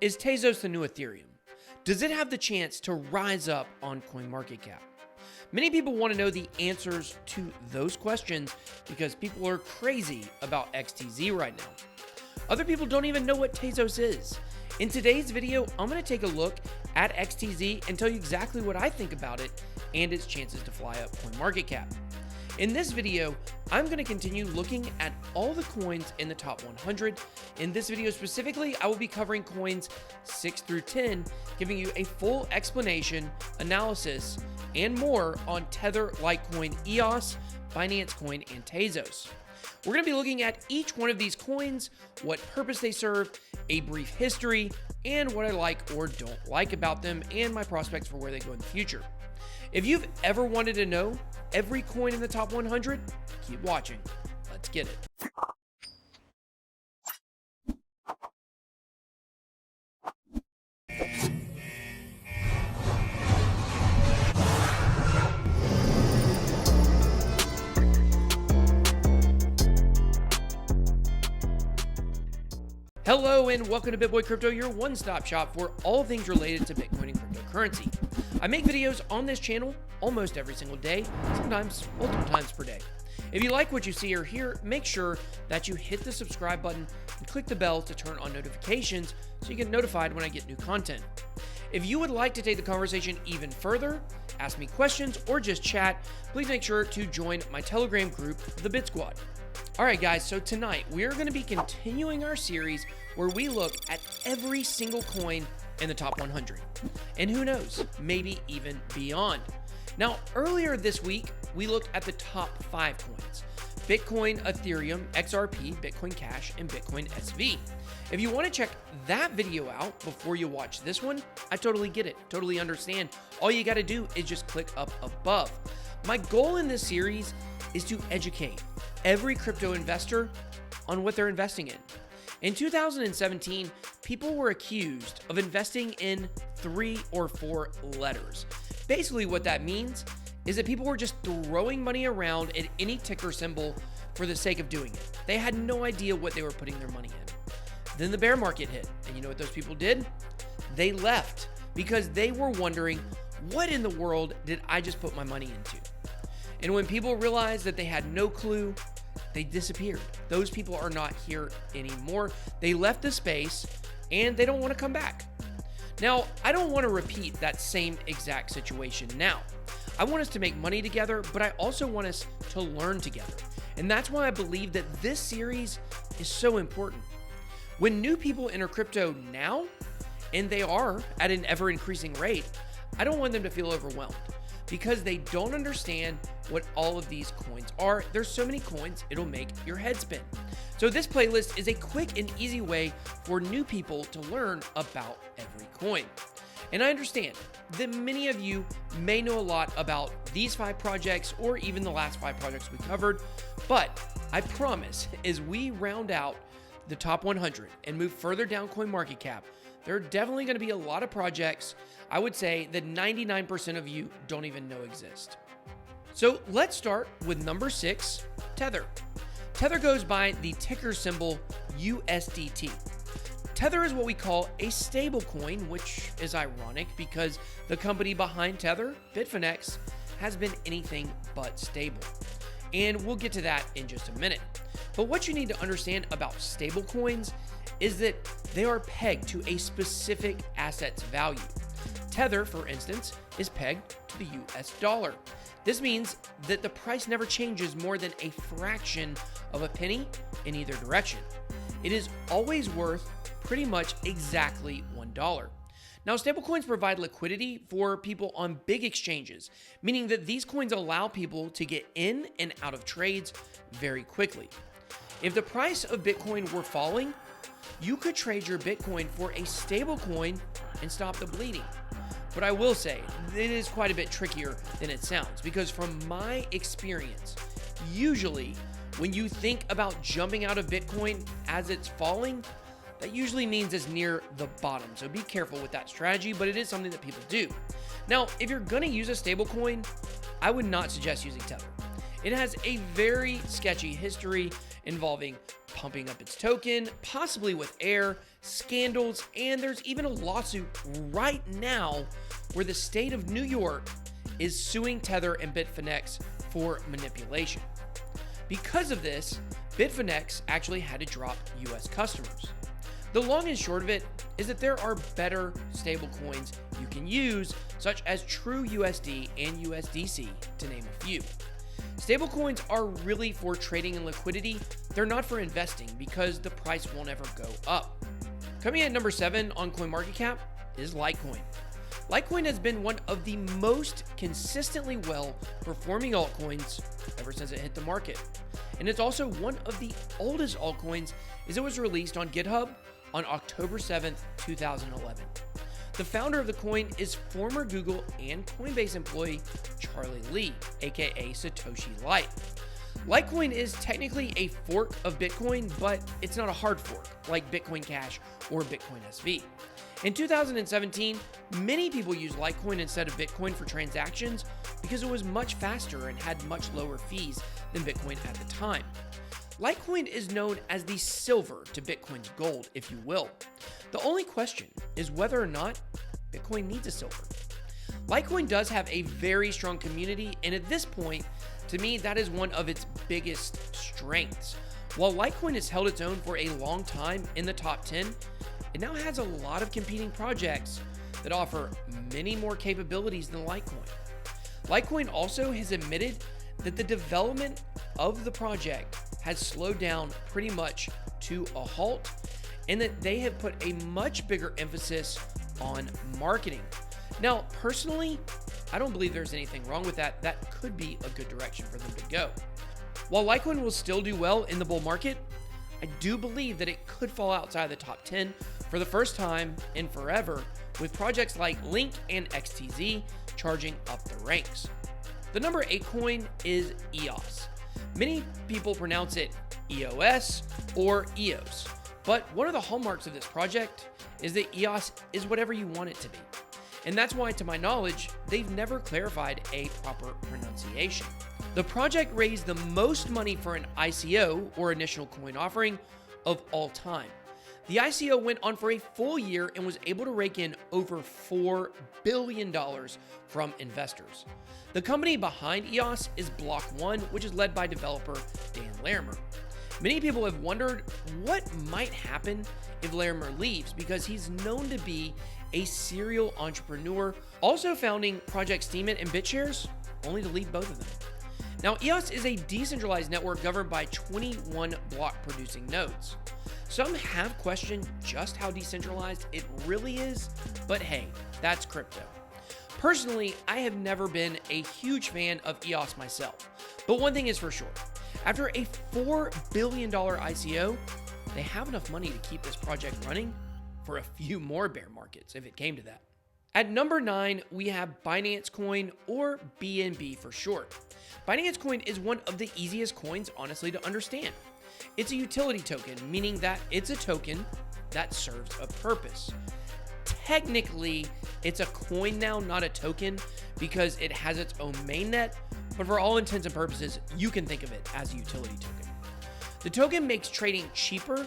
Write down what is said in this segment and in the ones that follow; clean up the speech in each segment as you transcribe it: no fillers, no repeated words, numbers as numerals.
Is Tezos the new Ethereum? Does it have the chance to rise up on CoinMarketCap? Many people want to know the answers to those questions because people are crazy about XTZ right now. Other people don't even know what Tezos is. In today's video, I'm going to take a look at XTZ and tell you exactly what I think about it and its chances to fly up CoinMarketCap. In this video, I'm going to continue looking at all the coins in the top 100. In this video specifically, I will be covering coins 6 through 10, giving you a full explanation, analysis, and more on Tether, Litecoin, EOS, Binance Coin, and Tezos. We're going to be looking at each one of these coins, what purpose they serve, a brief history, and what I like or don't like about them, and my prospects for where they go in the future. If you've ever wanted to know every coin in the top 100, keep watching. Let's get it. Hello and welcome to BitBoy Crypto, your one-stop shop for all things related to Bitcoin and cryptocurrency. I make videos on this channel almost every single day, sometimes multiple times per day. If you like what you see or hear, make sure that you hit the subscribe button and click the bell to turn on notifications so you get notified when I get new content. If you would like to take the conversation even further, ask me questions, or just chat, please make sure to join my Telegram group, the Bit Squad. Alright guys, so tonight we're going to be continuing our series where we look at every single coin in the top 100. And who knows, maybe even beyond. Now, earlier this week, we looked at the top 5 coins. Bitcoin, Ethereum, XRP, Bitcoin Cash, and Bitcoin SV. If you want to check that video out before you watch this one, I totally get it, totally understand. All you got to do is just click up above. My goal in this series is to educate every crypto investor on what they're investing in. In 2017, people were accused of investing in 3 or 4 letters. Basically, what that means is that people were just throwing money around at any ticker symbol for the sake of doing it. They had no idea what they were putting their money in. Then the bear market hit, and you know what those people did? They left because they were wondering, what in the world did I just put my money into? And when people realized that they had no clue, they disappeared. Those people are not here anymore. They left the space and they don't want to come back. Now, I don't want to repeat that same exact situation now. I want us to make money together, but I also want us to learn together. And that's why I believe that this series is so important. When new people enter crypto now, and they are at an ever increasing rate, I don't want them to feel overwhelmed because they don't understand what all of these coins are. There's so many coins, it'll make your head spin. So this playlist is a quick and easy way for new people to learn about every coin. And I understand that many of you may know a lot about these 5 projects or even the last 5 projects we covered, but I promise as we round out the top 100 and move further down CoinMarketCap, there are definitely going to be a lot of projects I would say that 99% of you don't even know exist. So let's start with number 6, Tether. Tether goes by the ticker symbol USDT. Tether is what we call a stablecoin, which is ironic because the company behind Tether, Bitfinex, has been anything but stable. And we'll get to that in just a minute. But what you need to understand about stablecoins is that they are pegged to a specific asset's value. Tether, for instance, is pegged to the US dollar. This means that the price never changes more than a fraction of a penny in either direction. It is always worth pretty much exactly $1. Now, stablecoins provide liquidity for people on big exchanges, meaning that these coins allow people to get in and out of trades very quickly. If the price of Bitcoin were falling, you could trade your Bitcoin for a stablecoin and stop the bleeding. But I will say, it is quite a bit trickier than it sounds because from my experience, usually when you think about jumping out of Bitcoin as it's falling, that usually means it's near the bottom. So be careful with that strategy, but it is something that people do. Now, if you're going to use a stablecoin, I would not suggest using Tether. It has a very sketchy history involving pumping up its token, possibly with air, scandals, and there's even a lawsuit right now where the state of New York is suing Tether and Bitfinex for manipulation. Because of this, Bitfinex actually had to drop US customers. The long and short of it is that there are better stablecoins you can use, such as True USD and USDC, to name a few. Stablecoins are really for trading and liquidity. They're not for investing because the price won't ever go up. Coming in at number 7 on CoinMarketCap is Litecoin. Litecoin has been one of the most consistently well-performing altcoins ever since it hit the market. And it's also one of the oldest altcoins as it was released on GitHub on October 7th, 2011. The founder of the coin is former Google and Coinbase employee Charlie Lee, aka Satoshi Light. Litecoin is technically a fork of Bitcoin, but it's not a hard fork like Bitcoin Cash or Bitcoin SV. In 2017, many people used Litecoin instead of Bitcoin for transactions because it was much faster and had much lower fees than Bitcoin at the time. Litecoin is known as the silver to Bitcoin's gold, if you will. The only question is whether or not Bitcoin needs a silver. Litecoin does have a very strong community, and at this point, to me, that is one of its biggest strengths. While Litecoin has held its own for a long time in the top 10, it now has a lot of competing projects that offer many more capabilities than Litecoin. Litecoin also has admitted that the development of the project has slowed down pretty much to a halt, and that they have put a much bigger emphasis on marketing. Now, personally, I don't believe there's anything wrong with that. That could be a good direction for them to go. While Litecoin will still do well in the bull market, I do believe that it could fall outside the top 10 for the first time in forever, with projects like Link and XTZ charging up the ranks. The number 8 coin is EOS. Many people pronounce it EOS or EOS, but one of the hallmarks of this project is that EOS is whatever you want it to be. And that's why, to my knowledge, they've never clarified a proper pronunciation. The project raised the most money for an ICO, or initial coin offering, of all time. The ICO went on for a full year and was able to rake in over $4 billion from investors. The company behind EOS is Block One, which is led by developer Dan Larimer. Many people have wondered what might happen if Larimer leaves, because he's known to be a serial entrepreneur, also founding Project Steemit and BitShares, only to leave both of them. Now, EOS is a decentralized network governed by 21 block-producing nodes. Some have questioned just how decentralized it really is, but hey, that's crypto. Personally, I have never been a huge fan of EOS myself, but one thing is for sure. After a $4 billion ICO, they have enough money to keep this project running for a few more bear markets if it came to that. At number 9, we have Binance Coin, or BNB for short. Binance Coin is one of the easiest coins, honestly, to understand. It's a utility token, meaning that it's a token that serves a purpose. Technically, it's a coin now, not a token, because it has its own mainnet, but for all intents and purposes, you can think of it as a utility token. The token makes trading cheaper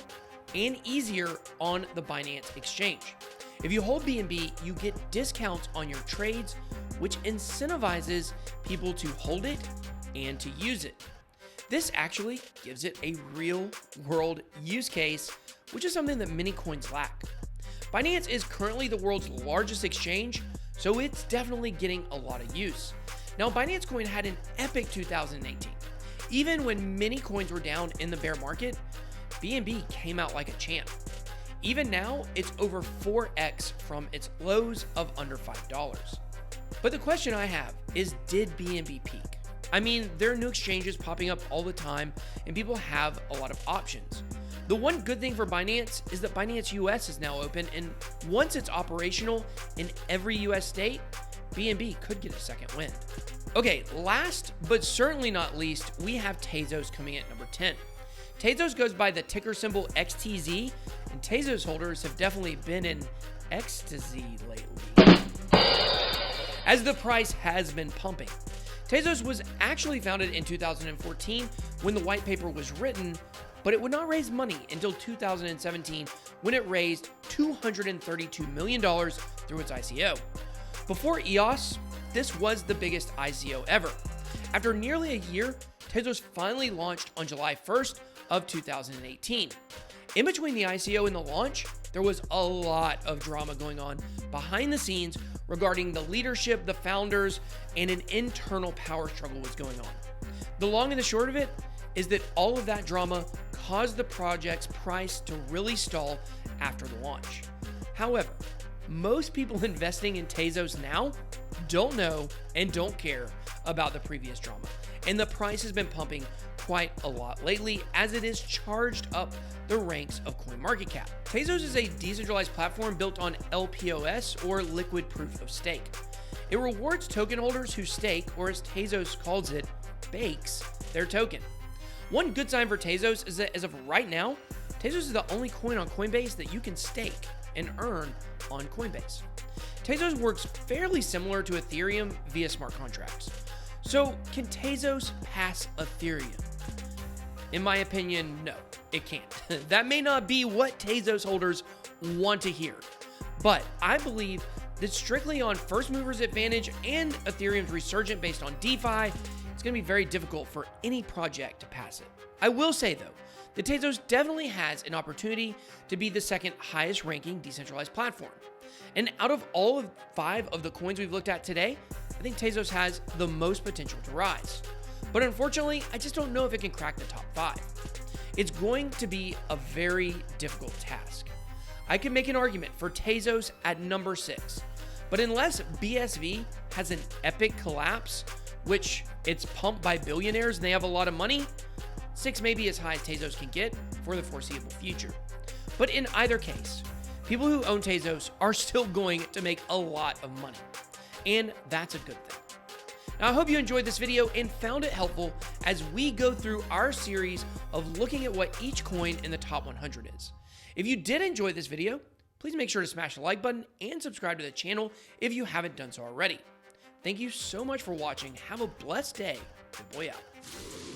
and easier on the Binance exchange. If you hold BNB, you get discounts on your trades, which incentivizes people to hold it and to use it. This actually gives it a real-world use case, which is something that many coins lack. Binance is currently the world's largest exchange, so it's definitely getting a lot of use. Now, Binance Coin had an epic 2018. Even when many coins were down in the bear market, BNB came out like a champ. Even now, it's over 4x from its lows of under $5. But the question I have is, did BNB peak? I mean, there are new exchanges popping up all the time, and people have a lot of options. The one good thing for Binance is that Binance US is now open, and once it's operational in every US state, BNB could get a second wind. Okay, last but certainly not least, we have Tezos coming at number 10. Tezos goes by the ticker symbol XTZ, and Tezos holders have definitely been in ecstasy lately, as the price has been pumping. Tezos was actually founded in 2014 when the white paper was written, but it would not raise money until 2017 when it raised $232 million through its ICO. Before EOS, this was the biggest ICO ever. After nearly a year, Tezos finally launched on July 1st of 2018. In between the ICO and the launch, there was a lot of drama going on behind the scenes regarding the leadership, the founders, and an internal power struggle was going on. The long and the short of it is that all of that drama caused the project's price to really stall after the launch. However, most people investing in Tezos now don't know and don't care about the previous drama, and the price has been pumping quite a lot lately as it is charged up the ranks of CoinMarketCap. Tezos is a decentralized platform built on LPOS, or liquid proof of stake. It rewards token holders who stake, or as Tezos calls it, bakes their token. One good sign for Tezos is that as of right now, Tezos is the only coin on Coinbase that you can stake and earn on Coinbase. Tezos works fairly similar to Ethereum via smart contracts. So can Tezos pass Ethereum? In my opinion, no, it can't. That may not be what Tezos holders want to hear, but I believe that strictly on first movers advantage and Ethereum's resurgence based on DeFi, it's going to be very difficult for any project to pass it. I will say though, that Tezos definitely has an opportunity to be the second highest ranking decentralized platform. And out of all of 5 of the coins we've looked at today, I think Tezos has the most potential to rise. But unfortunately, I just don't know if it can crack the top 5. It's going to be a very difficult task. I could make an argument for Tezos at number 6, but unless BSV has an epic collapse, which it's pumped by billionaires and they have a lot of money, 6 may be as high as Tezos can get for the foreseeable future. But in either case, people who own Tezos are still going to make a lot of money, and that's a good thing. Now, I hope you enjoyed this video and found it helpful as we go through our series of looking at what each coin in the top 100 is. If you did enjoy this video, please make sure to smash the like button and subscribe to the channel if you haven't done so already. Thank you so much for watching. Have a blessed day. Good boy out.